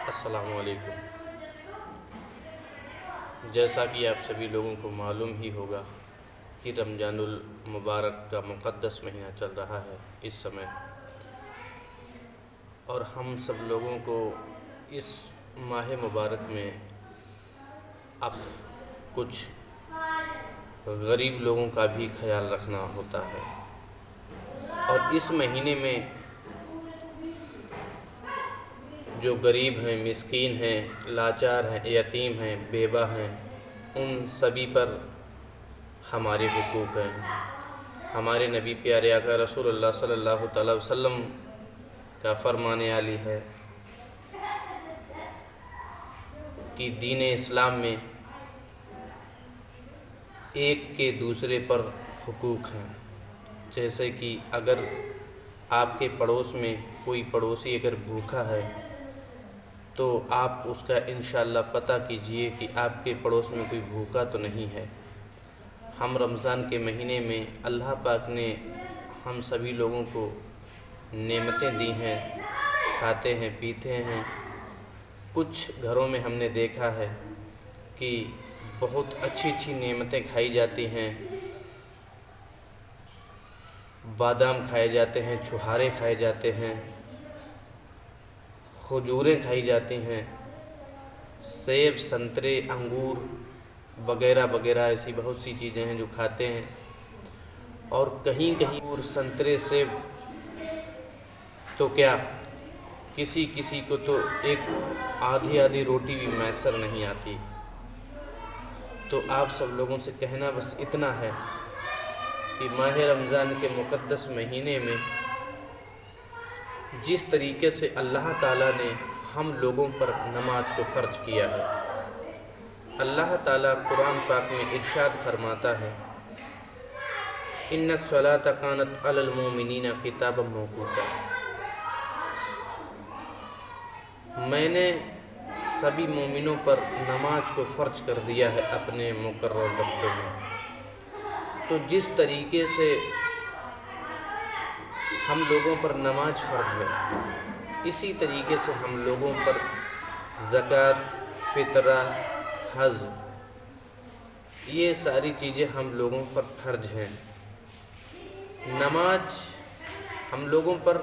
अस्सलामुअलैकुम। जैसा कि आप सभी लोगों को मालूम ही होगा कि रमज़ानुल मुबारक का मुक़द्दस महीना चल रहा है इस समय, और हम सब लोगों को इस माह मुबारक में अब कुछ गरीब लोगों का भी ख्याल रखना होता है। और इस महीने में जो गरीब हैं, मिस्कीन हैं, लाचार हैं, यतीम हैं, बेवा हैं, उन सभी पर हमारे हुकूक हैं। हमारे नबी प्यारे आका रसूलुल्लाह सल्लल्लाहु अलैहि वसल्लम का फरमाने आली है कि दीन इस्लाम में एक के दूसरे पर हुकूक हैं। जैसे कि अगर आपके पड़ोस में कोई पड़ोसी अगर भूखा है तो आप उसका इंशाअल्लाह पता कीजिए कि आपके पड़ोस में कोई भूखा तो नहीं है। हम रमज़ान के महीने में अल्लाह पाक ने हम सभी लोगों को नेमतें दी हैं, खाते हैं, पीते हैं। कुछ घरों में हमने देखा है कि बहुत अच्छी अच्छी नेमतें खाई जाती हैं, बादाम खाए जाते हैं, छुहारे खाए जाते हैं, खजूरें खाई जाती हैं, सेब, संतरे, अंगूर वगैरह वगैरह ऐसी बहुत सी चीज़ें हैं जो खाते हैं। और कहीं कहीं अंगूर, संतरे, सेब तो क्या किसी किसी को तो एक आधी आधी रोटी भी मैसर नहीं आती। तो आप सब लोगों से कहना बस इतना है कि माह रमज़ान के मुक़द्दस महीने में जिस तरीके से अल्लाह ताला ने हम लोगों पर नमाज को फ़र्ज किया है, अल्लाह ताला कुरान पाक में इरशाद फरमाता है, इन्नस सलात कानत अलल मोमिनीना किताबम मौक़ूता। मैंने सभी मोमिनों पर नमाज को फ़र्ज कर दिया है अपने मुकर्रर वक्तों में। तो जिस तरीके से हम लोगों पर नमाज फ़र्ज है, इसी तरीके से हम लोगों पर ज़कात, फ़ितरा, हज, ये सारी चीज़ें हम लोगों पर फ़र्ज हैं। नमाज हम लोगों पर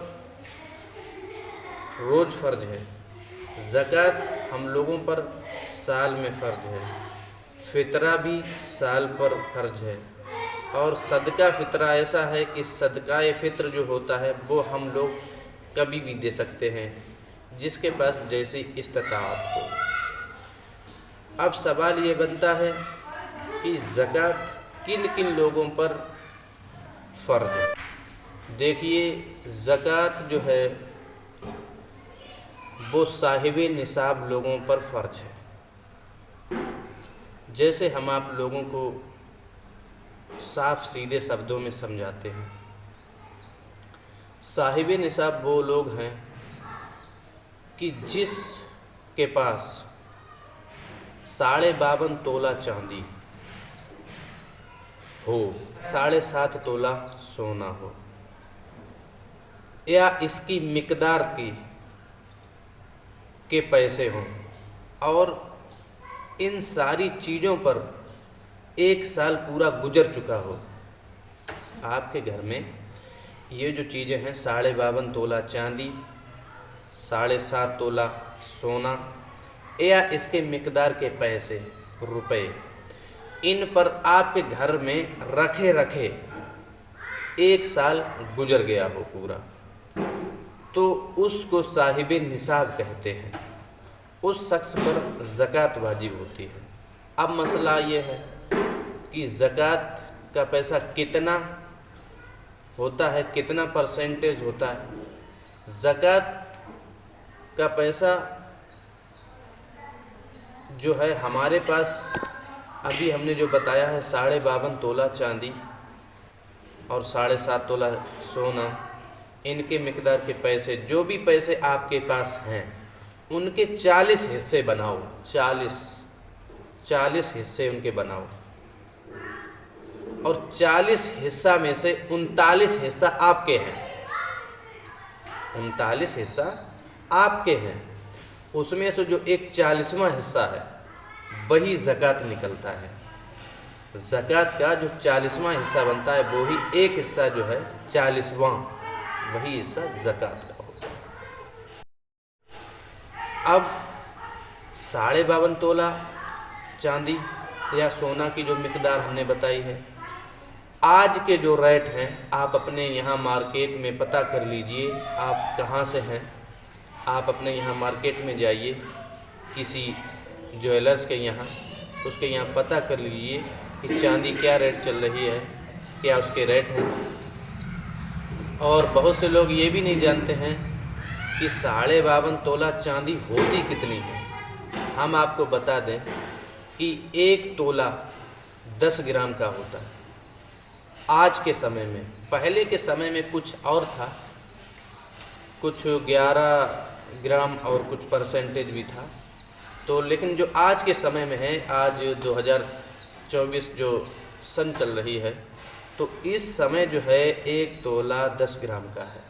रोज़ फ़र्ज है, ज़कात हम लोगों पर साल में फ़र्ज है, फ़ितरा भी साल पर फ़र्ज है। और सदका फ़ितरा ऐसा है कि सदकाए फ़ित्र जो होता है वो हम लोग कभी भी दे सकते हैं, जिसके पास जैसी इस्तिताअत हो। अब सवाल ये बनता है कि ज़कात किन किन लोगों पर फ़र्ज है। देखिए, ज़कात जो है वो साहिबे निसाब लोगों पर फ़र्ज है। जैसे हम आप लोगों को साफ सीधे शब्दों में समझाते हैं, साहिबे निसाब वो लोग हैं कि जिस के पास 52.5 तोला चांदी हो, 7.5 तोला सोना हो, या इसकी मिकदार के पैसे हों, और इन सारी चीज़ों पर एक साल पूरा गुजर चुका हो। आपके घर में ये जो चीज़ें हैं, 52.5 तोला चांदी, 7.5 तोला सोना, या इसके मिकदार के पैसे, रुपए, इन पर आपके घर में रखे रखे एक साल गुजर गया हो पूरा, तो उसको साहिबे निसाब कहते हैं। उस शख्स पर ज़कात वाजिब होती है। अब मसला ये है कि ज़कात का पैसा कितना होता है, कितना परसेंटेज होता है। ज़कात का पैसा जो है हमारे पास, अभी हमने जो बताया है 52.5 तोला चांदी और 7.5 तोला सोना, इनके मिकदार के पैसे, जो भी पैसे आपके पास हैं उनके 40 हिस्से बनाओ। 40 हिस्से उनके बनाओ, और 40 हिस्सा में से 39 हिस्सा आपके हैं। 39 हिस्सा आपके हैं, उसमें से जो एक 40वां हिस्सा है वही ज़कात निकलता है। ज़कात का जो 40वां हिस्सा बनता है वो ही एक हिस्सा जो है 40वां वही हिस्सा ज़कात का होता है। अब 52.5 तोला चांदी या सोना की जो मिकदार हमने बताई है, आज के जो रेट हैं आप अपने यहाँ मार्केट में पता कर लीजिए। आप कहाँ से हैं, आप अपने यहाँ मार्केट में जाइए किसी ज्वेलर्स के यहाँ, उसके यहाँ पता कर लीजिए कि चांदी क्या रेट चल रही है, क्या उसके रेट हैं। और बहुत से लोग ये भी नहीं जानते हैं कि 52.5 तोला चांदी होती कितनी है। हम आपको बता दें कि 1 तोला 10 ग्राम का होता है आज के समय में। पहले के समय में कुछ और था, कुछ 11 ग्राम और कुछ परसेंटेज भी था। तो लेकिन जो आज के समय में है, आज 2024 जो सन चल रही है, तो इस समय जो है 1 तोला 10 ग्राम का है।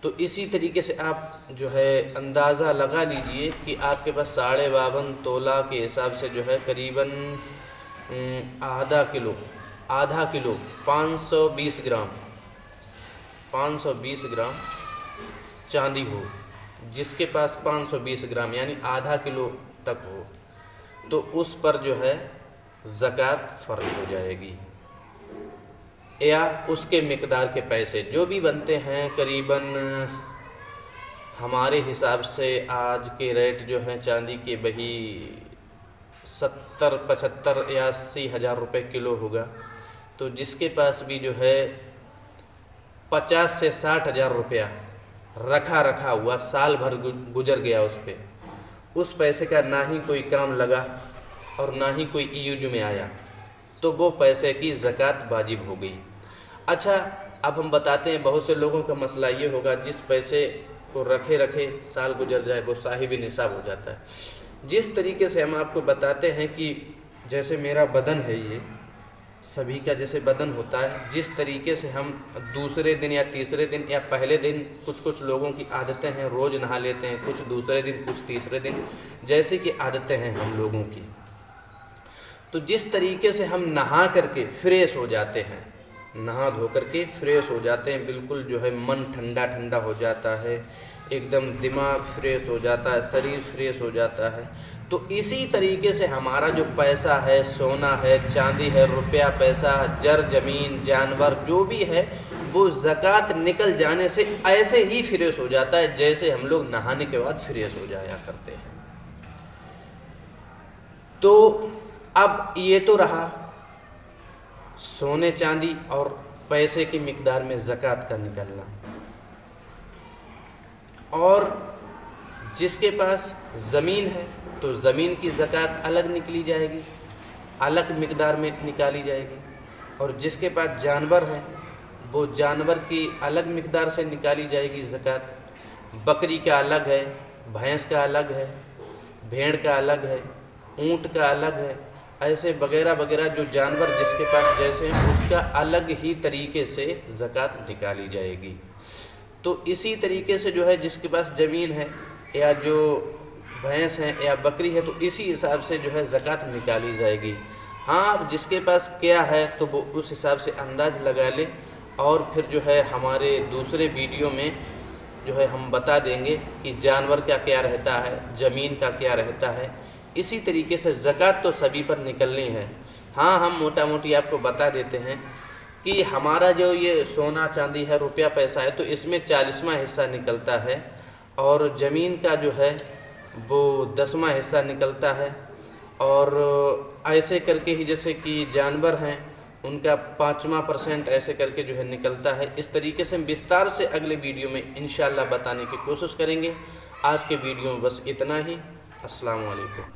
तो इसी तरीके से आप जो है अंदाज़ा लगा लीजिए कि आपके पास 52.5 तोला के हिसाब से जो है करीबन आधा किलो 520 ग्राम चांदी हो। जिसके पास 520 ग्राम यानी आधा किलो तक हो तो उस पर जो है ज़कात फ़र्ज हो जाएगी, या उसके मिकदार के पैसे जो भी बनते हैं। करीबन हमारे हिसाब से आज के रेट जो हैं चांदी के वही 70, 75 या 80 हज़ार रुपये किलो होगा। तो जिसके पास भी जो है 50 से 60 हज़ार रुपया रखा हुआ साल भर गुजर गया उस पे, उस पैसे का ना ही कोई काम लगा और ना ही कोई यूज में आया, तो वो पैसे की ज़कात वाजिब हो गई। अच्छा, अब हम बताते हैं, बहुत से लोगों का मसला ये होगा जिस पैसे को रखे साल गुजर जाए वो साहिब निसाब हो जाता है। जिस तरीके से हम आपको बताते हैं कि जैसे मेरा बदन है, ये सभी का जैसे बदन होता है, जिस तरीके से हम दूसरे दिन या तीसरे दिन या पहले दिन, कुछ लोगों की आदतें हैं रोज़ नहा लेते हैं, कुछ दूसरे दिन, कुछ तीसरे दिन, जैसे कि आदतें हैं हम लोगों की। तो जिस तरीके से हम नहा करके फ्रेश हो जाते हैं, नहा धो करके फ्रेश हो जाते हैं, बिल्कुल जो है मन ठंडा ठंडा हो जाता है, एकदम दिमाग फ्रेश हो जाता है, शरीर फ्रेश हो जाता है। तो इसी तरीके से हमारा जो पैसा है, सोना है, चांदी है, रुपया पैसा, जर ज़मीन, जानवर जो भी है, वो ज़कात निकल जाने से ऐसे ही फ्रेश हो जाता है जैसे हम लोग नहाने के बाद फ्रेश हो जाया करते हैं। तो अब ये तो रहा सोने चांदी और पैसे की मिकदार में ज़कात का निकलना। और जिसके पास ज़मीन है तो ज़मीन की ज़कात अलग निकली जाएगी, अलग मिकदार में निकाली जाएगी। और जिसके पास जानवर है वो जानवर की अलग मिकदार से निकाली जाएगी ज़कात। बकरी का अलग है, भैंस का अलग है, भेड़ का अलग है, ऊँट का अलग है, ऐसे वगैरह वगैरह जो जानवर जिसके पास जैसे हैं उसका अलग ही तरीके से ज़कात निकाली जाएगी। तो इसी तरीके से जो है जिसके पास ज़मीन है या जो भैंस है या बकरी है, तो इसी हिसाब से जो है ज़कात निकाली जाएगी। हाँ, जिसके पास क्या है तो वो उस हिसाब से अंदाज़ लगा ले। और फिर जो है हमारे दूसरे वीडियो में जो है हम बता देंगे कि जानवर का क्या रहता है, ज़मीन का क्या रहता है। इसी तरीके से ज़कात तो सभी पर निकलनी है। हाँ, हम मोटा मोटी आपको बता देते हैं कि हमारा जो ये सोना चांदी है, रुपया पैसा है, तो इसमें 40वां हिस्सा निकलता है और ज़मीन का जो है वो 10वां हिस्सा निकलता है। और ऐसे करके ही जैसे कि जानवर हैं उनका 5वां% ऐसे करके जो है निकलता है। इस तरीके से हम विस्तार से अगले वीडियो में इंशाअल्लाह बताने की कोशिश करेंगे। आज के वीडियो में बस इतना ही। अस्सलाम वालेकुम।